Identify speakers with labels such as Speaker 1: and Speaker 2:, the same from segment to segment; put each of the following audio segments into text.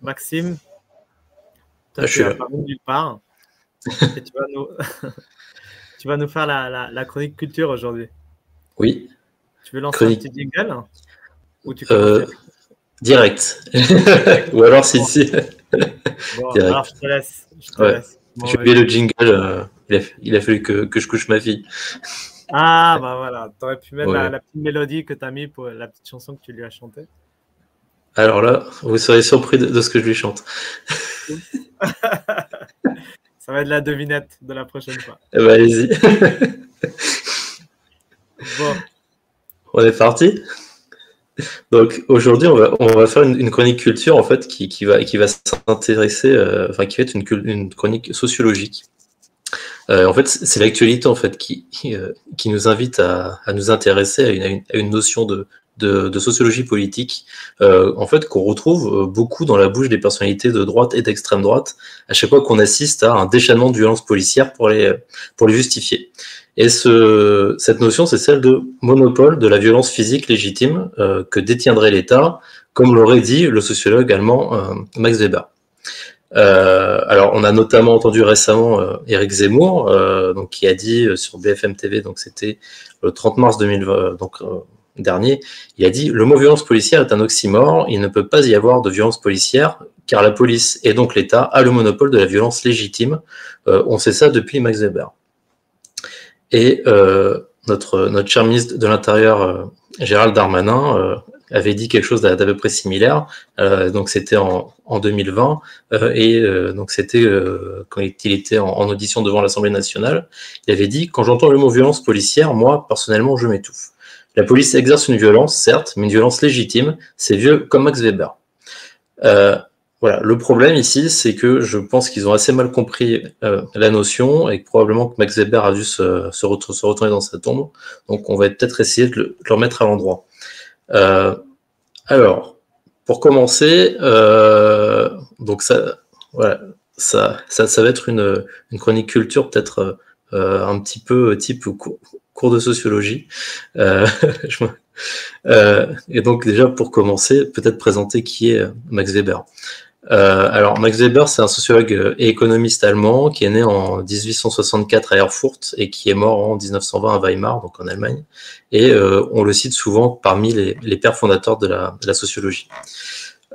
Speaker 1: Maxime, toi,
Speaker 2: Je
Speaker 1: tu
Speaker 2: suis
Speaker 1: as
Speaker 2: là.
Speaker 1: parlé nulle part et tu vas nous, tu vas nous faire la chronique culture aujourd'hui.
Speaker 2: Oui,
Speaker 1: Tu veux lancer un
Speaker 2: chronique
Speaker 1: petit jingle ou tu commences direct?
Speaker 2: direct.
Speaker 1: Direct.
Speaker 2: Ou alors si,
Speaker 1: Bon,
Speaker 2: si,
Speaker 1: bon, alors
Speaker 2: direct.
Speaker 1: je te laisse. Je te
Speaker 2: Ouais.
Speaker 1: laisse. Bon,
Speaker 2: J'ai oublié
Speaker 1: vas-y.
Speaker 2: le jingle. Il a fallu que je couche ma fille.
Speaker 1: Ah, bah voilà, t'aurais pu mettre
Speaker 2: Ouais.
Speaker 1: la petite mélodie que tu as mis pour la petite chanson que tu lui as chantée.
Speaker 2: Alors là, vous serez surpris de ce que je lui chante.
Speaker 1: Oups. Ça va être la devinette de la prochaine fois.
Speaker 2: Eh ben, allez-y.
Speaker 1: Bon,
Speaker 2: On est parti. Donc aujourd'hui, on va faire une chronique culture en fait qui va s'intéresser, enfin qui va être une chronique sociologique. En fait, c'est l'actualité en fait qui nous invite à nous intéresser à une notion de sociologie politique, en fait qu'on retrouve beaucoup dans la bouche des personnalités de droite et d'extrême droite à chaque fois qu'on assiste à un déchaînement de violence policière pour les justifier. Et cette notion, c'est celle de monopole de la violence physique légitime que détiendrait l'État, comme l'aurait dit le sociologue allemand Max Weber. Alors, on a notamment entendu récemment Éric Zemmour, donc qui a dit sur BFM TV, donc c'était le 30 mars 2020, dernier, il a dit: le mot violence policière est un oxymore, il ne peut pas y avoir de violence policière, car la police et donc l'État a le monopole de la violence légitime. On sait ça depuis Max Weber. Et notre cher ministre de l'Intérieur, Gérald Darmanin, avait dit quelque chose d'à peu près similaire. Donc c'était en 2020 et donc c'était quand il était en audition devant l'Assemblée nationale. Il avait dit: quand j'entends le mot violence policière, moi personnellement je m'étouffe. La police exerce une violence, certes, mais une violence légitime. C'est vieux comme Max Weber. Voilà. Le problème ici, c'est que je pense qu'ils ont assez mal compris la notion et que probablement que Max Weber a dû se retourner dans sa tombe. Donc on va peut-être essayer de le remettre à l'endroit. Alors, pour commencer, donc voilà, ça va être une chronique culture peut-être un petit peu type cours de sociologie. Je et donc déjà pour commencer, peut-être présenter qui est Max Weber. Alors Max Weber, c'est un sociologue et économiste allemand qui est né en 1864 à Erfurt et qui est mort en 1920 à Weimar, donc en Allemagne. Et on le cite souvent parmi les pères fondateurs de la sociologie.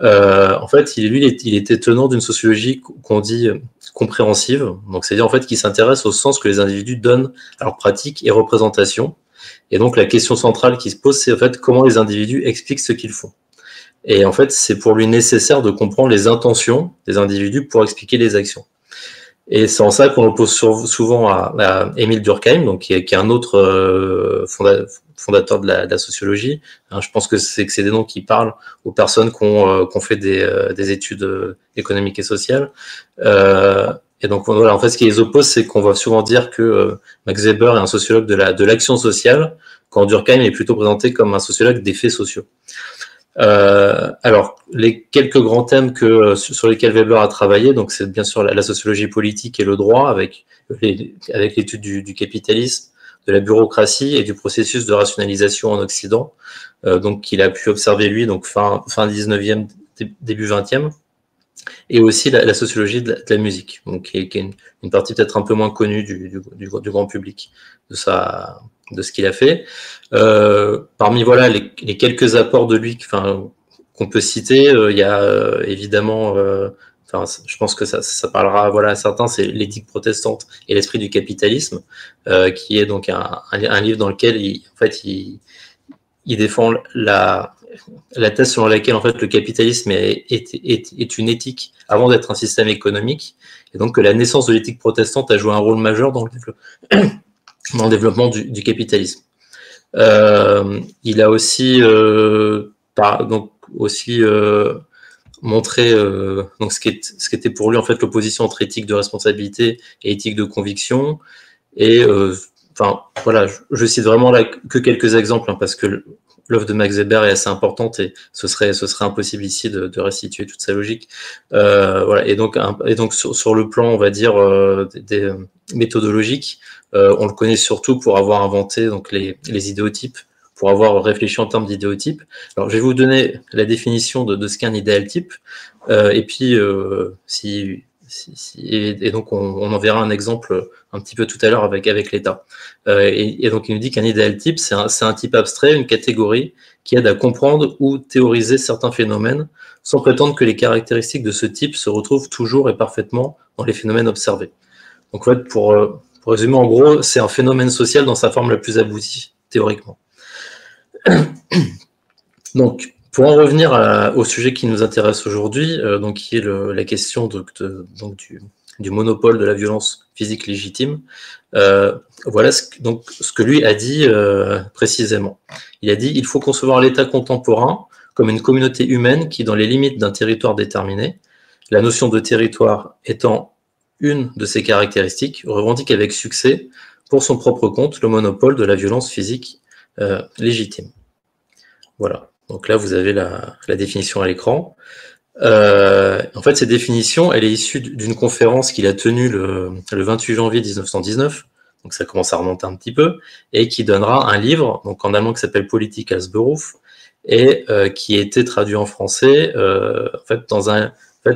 Speaker 2: En fait, il était tenant d'une sociologie qu'on dit compréhensive, donc c'est-à-dire en fait qui s'intéresse au sens que les individus donnent à leurs pratiques et représentations. Et donc la question centrale qui se pose, c'est en fait comment les individus expliquent ce qu'ils font. Et en fait, c'est pour lui nécessaire de comprendre les intentions des individus pour expliquer les actions. Et c'est en ça qu'on oppose souvent à Émile Durkheim, donc qui est un autre fondateur de la sociologie. Je pense que c'est des noms qui parlent aux personnes qui ont fait des études économiques et sociales. Et donc voilà, en fait, ce qui les oppose, c'est qu'on va souvent dire que Max Weber est un sociologue de l'action sociale, quand Durkheim est plutôt présenté comme un sociologue des faits sociaux. Alors, les quelques grands thèmes sur lesquels Weber a travaillé, donc c'est bien sûr la sociologie politique et le droit, avec l'étude du capitalisme, de la bureaucratie et du processus de rationalisation en Occident, donc qu'il a pu observer lui, donc fin 19e, début 20e, et aussi la sociologie de la musique, donc qui est une partie peut-être un peu moins connue du grand public de ce qu'il a fait. Parmi voilà les quelques apports de lui qu'on peut citer, il y a évidemment, je pense que ça parlera voilà à certains, c'est l'éthique protestante et l'esprit du capitalisme, qui est donc un livre dans lequel il défend la thèse selon laquelle en fait le capitalisme est une éthique avant d'être un système économique, et donc que la naissance de l'éthique protestante a joué un rôle majeur dans le développement du capitalisme. Il a aussi montré donc ce qui était pour lui en fait l'opposition entre éthique de responsabilité et éthique de conviction. Et voilà, je cite vraiment là que quelques exemples parce que l'œuvre de Max Weber est assez importante et ce serait impossible ici de restituer toute sa logique. Voilà, et donc sur le plan, on va dire, des méthodologiques, on le connaît surtout pour avoir inventé donc les idéotypes, pour avoir réfléchi en termes d'idéotypes. Alors, je vais vous donner la définition de ce qu'est un idéal type. Et puis, et donc, on en verra un exemple un petit peu tout à l'heure avec l'État. Et donc, il nous dit qu'un idéal type, c'est un type abstrait, une catégorie qui aide à comprendre ou théoriser certains phénomènes, sans prétendre que les caractéristiques de ce type se retrouvent toujours et parfaitement dans les phénomènes observés. Donc, en fait, pour résumer, en gros, c'est un phénomène social dans sa forme la plus aboutie, théoriquement. Donc, pour en revenir au sujet qui nous intéresse aujourd'hui, donc qui est la question donc du monopole de la violence physique légitime, voilà ce que lui a dit précisément. Il a dit: il faut concevoir l'État contemporain comme une communauté humaine qui, dans les limites d'un territoire déterminé, la notion de territoire étant une de ses caractéristiques, revendique avec succès, pour son propre compte, le monopole de la violence physique légitime. Voilà. Donc là, vous avez la définition à l'écran. En fait, cette définition, elle est issue d'une conférence qu'il a tenue le 28 janvier 1919, donc ça commence à remonter un petit peu, et qui donnera un livre, donc en allemand, qui s'appelle Politik als Beruf, et qui a été traduit en français,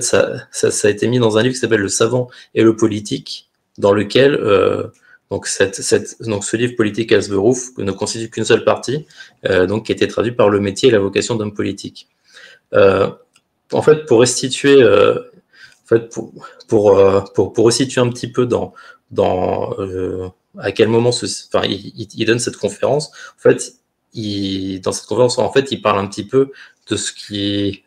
Speaker 2: ça a été mis dans un livre qui s'appelle Le savant et le politique, dans lequel donc ce livre Politik als Beruf ne constitue qu'une seule partie, donc qui a été traduit par Le métier et la vocation d'homme politique. En fait, pour restituer, pour resituer un petit peu à quel moment il donne cette conférence. En fait, dans cette conférence, en fait, il parle un petit peu de ce qu'il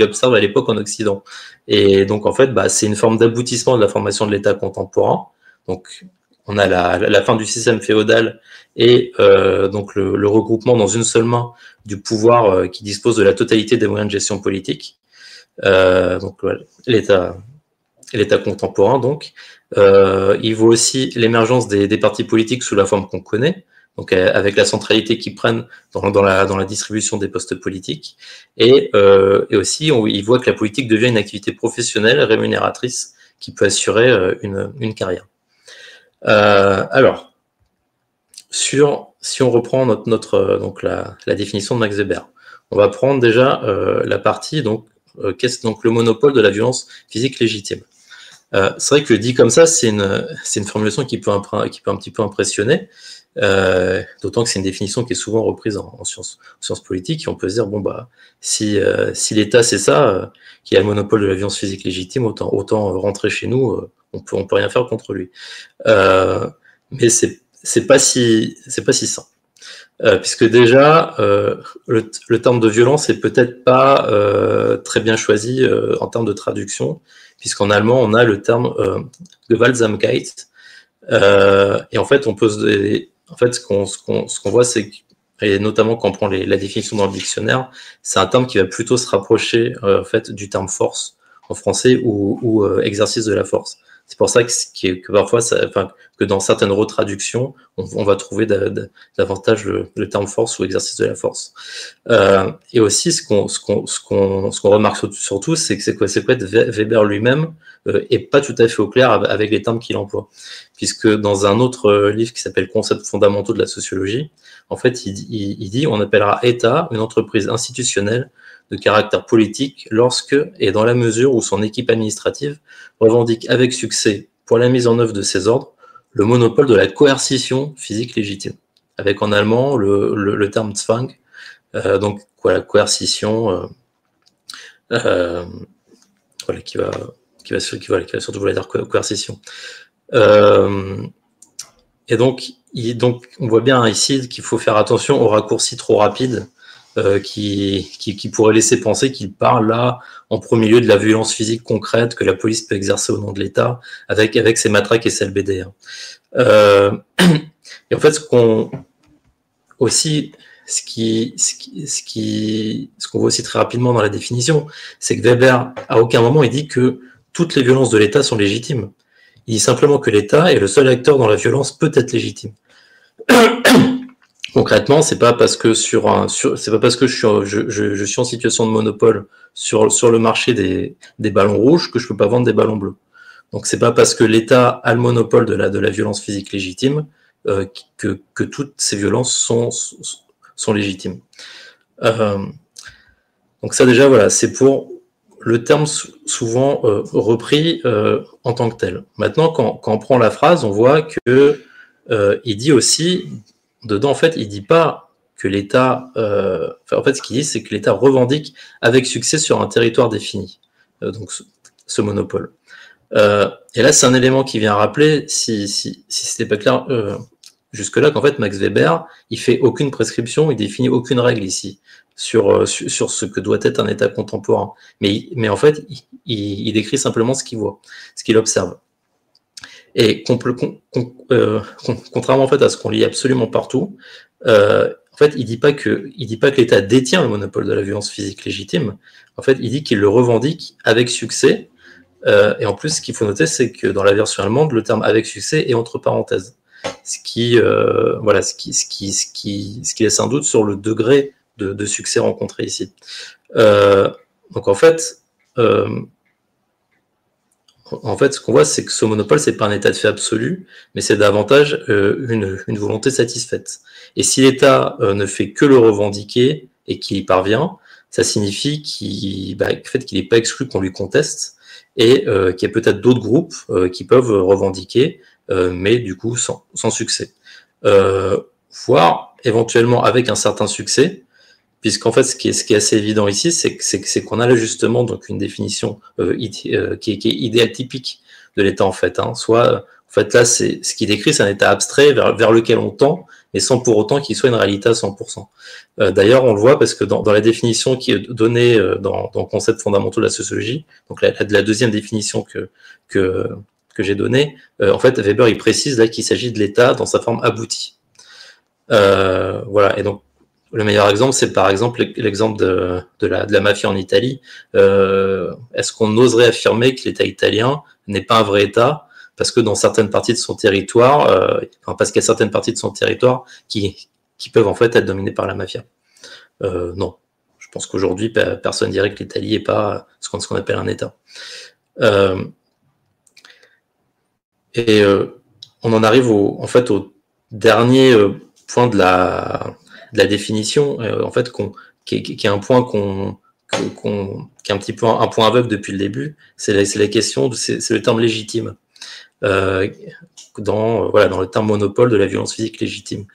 Speaker 2: observe à l'époque en Occident. Et donc, en fait, c'est une forme d'aboutissement de la formation de l'État contemporain. Donc, on a la fin du système féodal et donc le regroupement dans une seule main du pouvoir qui dispose de la totalité des moyens de gestion politique. Donc voilà, l'État contemporain, donc. Il voit aussi l'émergence des partis politiques sous la forme qu'on connaît, donc avec la centralité qu'ils prennent dans la distribution des postes politiques. Et aussi, il voit que la politique devient une activité professionnelle, rémunératrice, qui peut assurer une carrière. Alors, si on reprend donc la définition de Max Weber, on va prendre déjà la partie, qu'est-ce donc le monopole de la violence physique légitime. C'est vrai que dit comme ça, c'est une formulation qui peut un petit peu impressionner, d'autant que c'est une définition qui est souvent reprise en sciences politiques, et on peut se dire, bon, si l'État c'est ça, qui a le monopole de la violence physique légitime, autant rentrer chez nous, on peut rien faire contre lui. Mais c'est pas si simple. Puisque déjà, le terme de violence est peut-être pas très bien choisi en termes de traduction, puisqu'en allemand, on a le terme Gewaltsamkeit. Et en fait, ce qu'on voit, c'est que, et notamment quand on prend la définition dans le dictionnaire, c'est un terme qui va plutôt se rapprocher en fait, du terme force en français ou exercice de la force. C'est pour ça que parfois, que dans certaines retraductions, on va trouver davantage le terme force ou exercice de la force. Et aussi, ce qu'on remarque surtout, c'est que Weber lui-même est pas tout à fait au clair avec les termes qu'il emploie. Puisque dans un autre livre qui s'appelle Concepts fondamentaux de la sociologie, en fait, il dit on appellera État une entreprise institutionnelle de caractère politique lorsque et dans la mesure où son équipe administrative revendique avec succès pour la mise en œuvre de ses ordres le monopole de la coercition physique légitime, avec en allemand le terme Zwang, donc voilà, coercition, voilà, qui va surtout vouloir dire coercition. Et donc on voit bien ici qu'il faut faire attention aux raccourcis trop rapides qui pourrait laisser penser qu'il parle là en premier lieu de la violence physique concrète que la police peut exercer au nom de l'État avec ses matraques et ses LBD. Et en fait, ce qu'on voit aussi très rapidement dans la définition, c'est que Weber, à aucun moment, il dit que toutes les violences de l'État sont légitimes. Il dit simplement que l'État est le seul acteur dont la violence peut être légitime. Concrètement, c'est pas parce que je suis en situation de monopole sur le marché des ballons rouges que je peux pas vendre des ballons bleus. Donc c'est pas parce que l'État a le monopole de la violence physique légitime que toutes ces violences sont légitimes. Donc ça déjà voilà, c'est pour le terme souvent repris en tant que tel. Maintenant, quand on prend la phrase, on voit que il dit aussi, dedans, en fait, il dit pas que l'État, en fait, ce qu'il dit, c'est que l'État revendique avec succès sur un territoire défini, donc ce monopole. Et là, c'est un élément qui vient rappeler, si c'était pas clair jusque-là, qu'en fait, Max Weber, il fait aucune prescription, il définit aucune règle ici sur ce que doit être un État contemporain. Mais en fait, il décrit simplement ce qu'il voit, ce qu'il observe. Et contrairement en fait à ce qu'on lit absolument partout, en fait, il dit pas que l'État détient le monopole de la violence physique légitime. En fait, il dit qu'il le revendique avec succès. Et en plus, ce qu'il faut noter, c'est que dans la version allemande, le terme avec succès est entre parenthèses, ce qui laisse un doute sur le degré de succès rencontré ici. Donc en fait, ce qu'on voit, c'est que ce monopole, c'est pas un état de fait absolu, mais c'est davantage une volonté satisfaite. Et si l'État ne fait que le revendiquer et qu'il y parvient, ça signifie qu'il n'est pas exclu qu'on lui conteste et qu'il y a peut-être d'autres groupes qui peuvent revendiquer, mais du coup sans succès. Voire éventuellement avec un certain succès, puisqu'en fait, ce qui est assez évident ici, c'est qu'on a là justement donc une définition qui est idéale typique de l'État en fait. Soit, en fait, là, ce qui décrit, c'est un État abstrait vers lequel on tend, mais sans pour autant qu'il soit une réalité à 100%. D'ailleurs, on le voit parce que dans la définition qui est donnée dans le concept fondamentaux de la sociologie, donc la deuxième définition que j'ai donnée, en fait, Weber il précise là qu'il s'agit de l'État dans sa forme aboutie. Voilà. Et donc le meilleur exemple, c'est par exemple l'exemple de la mafia en Italie. Est-ce qu'on oserait affirmer que l'État italien n'est pas un vrai État parce que dans certaines parties de son territoire, parce qu'il y a certaines parties de son territoire qui peuvent en fait être dominées par la mafia. Non, je pense qu'aujourd'hui personne dirait que l'Italie n'est pas ce qu'on appelle un État. On en arrive au dernier point de la définition, en fait, qui est un point qui est un petit peu un point aveugle depuis le début, c'est la question, c'est le terme légitime, dans le terme monopole de la violence physique légitime.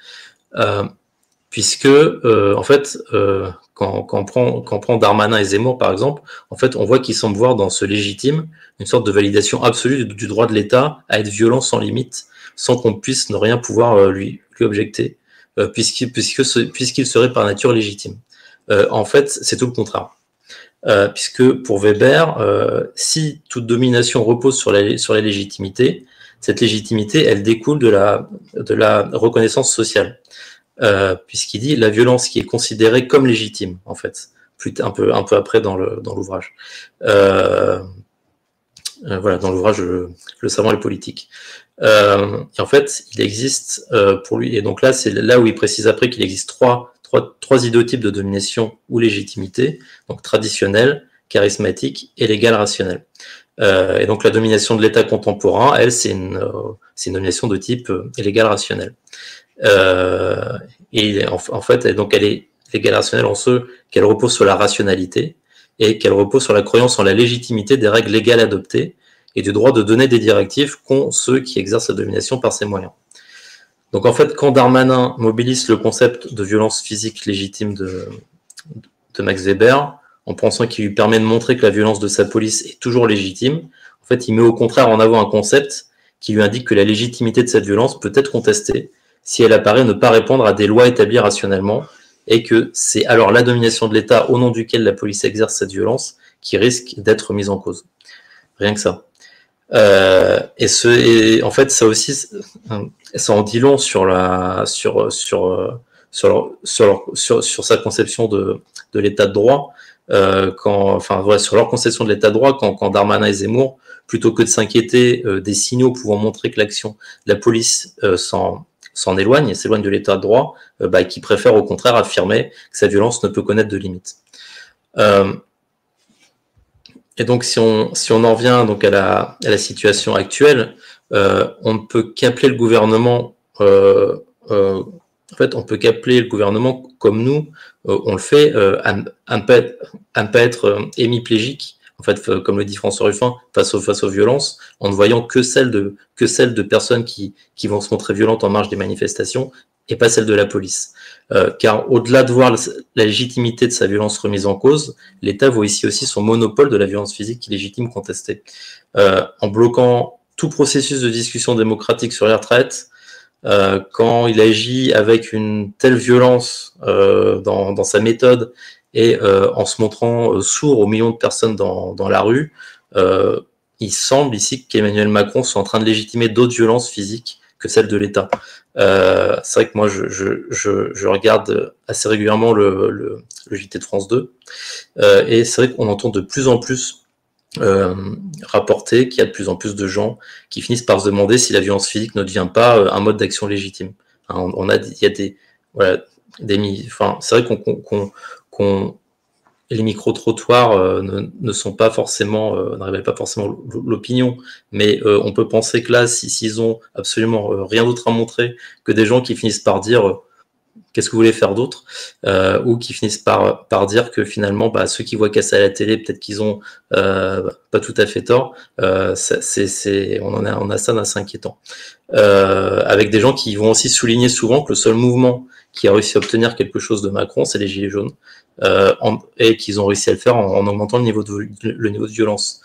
Speaker 2: Puisque, en fait, quand on prend Darmanin et Zemmour, par exemple, en fait, on voit qu'ils semblent voir dans ce légitime une sorte de validation absolue du droit de l'État à être violent sans limite, sans qu'on puisse ne rien pouvoir lui objecter, puisqu'il serait par nature légitime. En fait, c'est tout le contraire. Puisque pour Weber, si toute domination repose sur la légitimité, cette légitimité, elle découle de la reconnaissance sociale. Puisqu'il dit la violence qui est considérée comme légitime, en fait, un peu après dans l'ouvrage. Dans l'ouvrage Le savant et le politique. Et en fait, il existe pour lui, et donc là, c'est là où il précise après qu'il existe trois idéotypes de domination ou légitimité, donc traditionnelle, charismatique et légale rationnelle. Et donc la domination de l'État contemporain, elle, c'est une domination de type légale rationnelle. Et en fait, donc elle est légale rationnelle en ce qu'elle repose sur la rationalité et qu'elle repose sur la croyance en la légitimité des règles légales adoptées et du droit de donner des directives qu'ont ceux qui exercent la domination par ces moyens. Donc en fait, quand Darmanin mobilise le concept de violence physique légitime de Max Weber, en pensant qu'il lui permet de montrer que la violence de sa police est toujours légitime, en fait, il met au contraire en avant un concept qui lui indique que la légitimité de cette violence peut être contestée si elle apparaît ne pas répondre à des lois établies rationnellement, et que c'est alors la domination de l'État au nom duquel la police exerce cette violence qui risque d'être mise en cause. Rien que ça. Et en fait, ça aussi, ça en dit long sur sa conception de l'état de droit, sur leur conception de l'état de droit, quand Darmanin et Zemmour, plutôt que de s'inquiéter des signaux pouvant montrer que l'action de la police s'en éloigne et s'éloigne de l'état de droit, qui préfèrent au contraire affirmer que sa violence ne peut connaître de limites. Et donc, si on en revient donc à la situation actuelle, on ne peut qu'appeler le gouvernement, on peut qu'appeler le gouvernement comme nous, on le fait, à ne pas être hémiplégique en fait, comme le dit François Ruffin, face aux violences, en ne voyant que celles de personnes qui vont se montrer violentes en marge des manifestations et pas celles de la police. Car au-delà de voir la légitimité de sa violence remise en cause, l'État voit ici aussi son monopole de la violence physique illégitime contestée. En bloquant tout processus de discussion démocratique sur les retraites, quand il agit avec une telle violence dans sa méthode et en se montrant sourd aux millions de personnes dans la rue, il semble ici qu'Emmanuel Macron soit en train de légitimer d'autres violences physiques que celles de l'État. C'est vrai que moi, je regarde assez régulièrement le JT de France 2, et c'est vrai qu'on entend de plus en plus rapporter qu'il y a de plus en plus de gens qui finissent par se demander si la violence physique ne devient pas un mode d'action légitime. Hein, il y a des, voilà, enfin, c'est vrai qu'on les micro-trottoirs ne sont pas forcément, ne révèlent pas forcément l'opinion, mais on peut penser que là, s'ils ont absolument rien d'autre à montrer que des gens qui finissent par dire qu'est-ce que vous voulez faire d'autre, ou qui finissent par dire que finalement, ceux qui voient casser à la télé, peut-être qu'ils ont pas tout à fait tort. On a ça d'assez inquiétant. Avec des gens qui vont aussi souligner souvent que le seul mouvement qui a réussi à obtenir quelque chose de Macron, c'est les Gilets jaunes, et qu'ils ont réussi à le faire en augmentant le niveau de violence.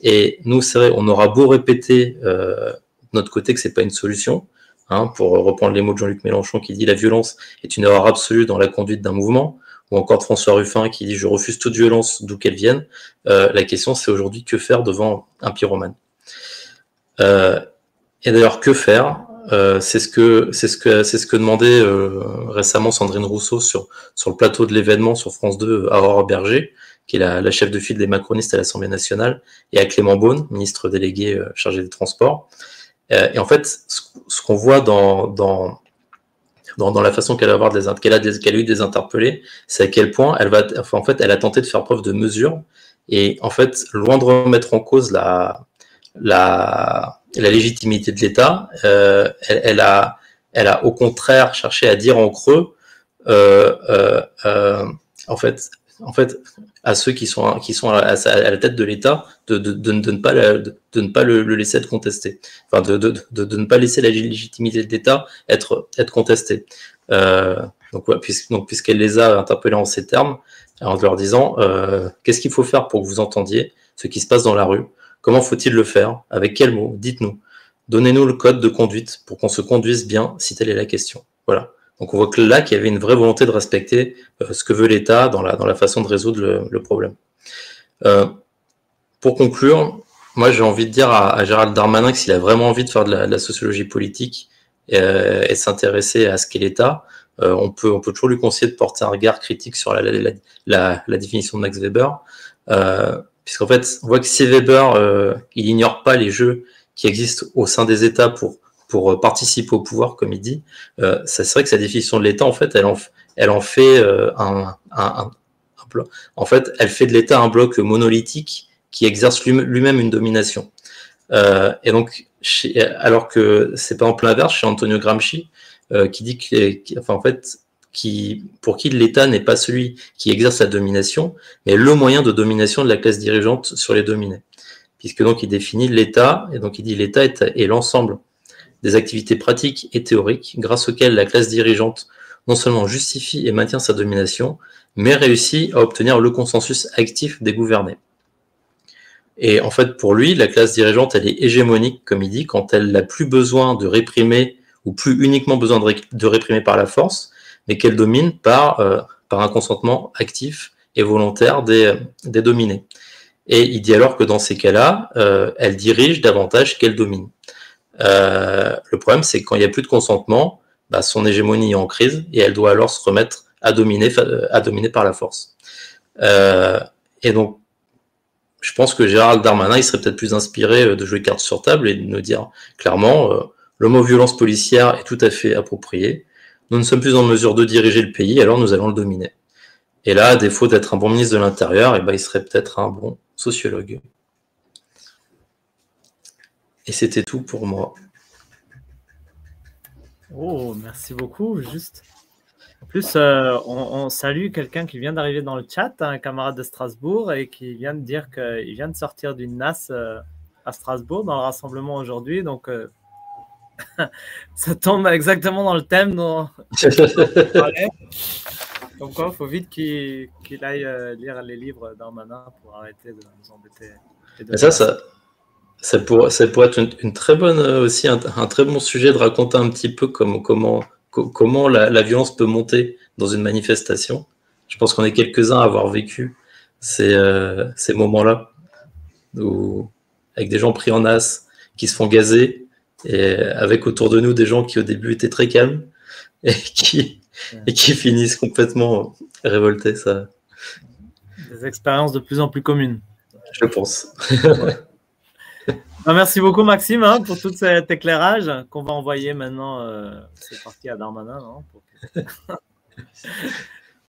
Speaker 2: Et nous, c'est vrai, on aura beau répéter de notre côté que c'est pas une solution. Hein, pour reprendre les mots de Jean-Luc Mélenchon qui dit « La violence est une erreur absolue dans la conduite d'un mouvement », ou encore de François Ruffin qui dit « Je refuse toute violence d'où qu'elle vienne ». La question, c'est aujourd'hui que faire devant un pyromane. Et d'ailleurs, que faire c'est ce que demandait récemment Sandrine Rousseau sur le plateau de l'événement sur France 2 à Aurore Berger, qui est la chef de file des macronistes à l'Assemblée nationale, et à Clément Beaune, ministre délégué chargé des Transports. Et en fait, ce qu'on voit dans la façon qu'elle a eu des interpellés, c'est à quel point elle a tenté de faire preuve de mesure. Et en fait, loin de remettre en cause la légitimité de l'État, elle a au contraire cherché à dire en creux, en fait, à ceux qui sont à la tête de l'État, de ne pas le laisser être contesté, enfin de ne pas laisser la légitimité de l'État être contestée. Donc puisqu'elle les a interpellés en ces termes, en leur disant qu'est-ce qu'il faut faire pour que vous entendiez ce qui se passe dans la rue, comment faut-il le faire, avec quels mots, dites-nous, donnez-nous le code de conduite pour qu'on se conduise bien, si telle est la question. Voilà. Donc on voit que là, qu'il y avait une vraie volonté de respecter ce que veut l'État dans la façon de résoudre le problème. Pour conclure, moi j'ai envie de dire à Gérald Darmanin que s'il a vraiment envie de faire de la sociologie politique et s'intéresser à ce qu'est l'État, on peut toujours lui conseiller de porter un regard critique sur la définition de Max Weber, puisqu'en fait on voit que si Weber il ignore pas les jeux qui existent au sein des États pour participer au pouvoir, comme il dit, c'est vrai que sa définition de l'État, en fait, elle en fait un bloc. En fait, elle fait de l'État un bloc monolithique qui exerce lui-même une domination. Et donc, alors que c'est pas en plein l'inverse chez Antonio Gramsci, qui dit pour qui l'État n'est pas celui qui exerce la domination, mais le moyen de domination de la classe dirigeante sur les dominés. Puisque donc il définit l'État, et donc il dit l'État est l'ensemble des activités pratiques et théoriques grâce auxquelles la classe dirigeante non seulement justifie et maintient sa domination, mais réussit à obtenir le consensus actif des gouvernés. Et en fait, pour lui, la classe dirigeante, elle est hégémonique, comme il dit, quand elle n'a plus besoin de réprimer ou plus uniquement besoin de réprimer par la force, mais qu'elle domine par un consentement actif et volontaire des dominés. Et il dit alors que dans ces cas-là, elle dirige davantage qu'elle domine. Le problème, c'est que quand il n'y a plus de consentement, son hégémonie est en crise et elle doit alors se remettre à dominer par la force. Et donc, je pense que Gérald Darmanin, il serait peut-être plus inspiré de jouer carte sur table et de nous dire clairement le mot violence policière est tout à fait approprié. Nous ne sommes plus en mesure de diriger le pays, alors nous allons le dominer. Et là, à défaut d'être un bon ministre de l'Intérieur, il serait peut-être un bon sociologue. Et c'était tout pour moi.
Speaker 1: Oh, merci beaucoup. Juste, en plus, plus, on salue quelqu'un qui vient d'arriver dans le chat, un camarade de Strasbourg, et qui vient de dire qu'il vient de sortir d'une NAS à Strasbourg dans le rassemblement aujourd'hui. Donc, ça tombe exactement dans le thème dont on parlait. Donc, il faut vite qu'il aille lire les livres d'Armanin pour arrêter de nous embêter.
Speaker 2: Ça pourrait être une très bonne aussi, un très bon sujet de raconter un petit peu comment la violence peut monter dans une manifestation. Je pense qu'on est quelques-uns à avoir vécu ces moments-là, avec des gens pris en as, qui se font gazer, et avec autour de nous des gens qui au début étaient très calmes et qui finissent complètement révoltés. Ça.
Speaker 1: Des expériences de plus en plus communes.
Speaker 2: Je pense.
Speaker 1: Ouais. Merci beaucoup Maxime pour tout cet éclairage qu'on va envoyer maintenant. C'est parti à Darmanin, non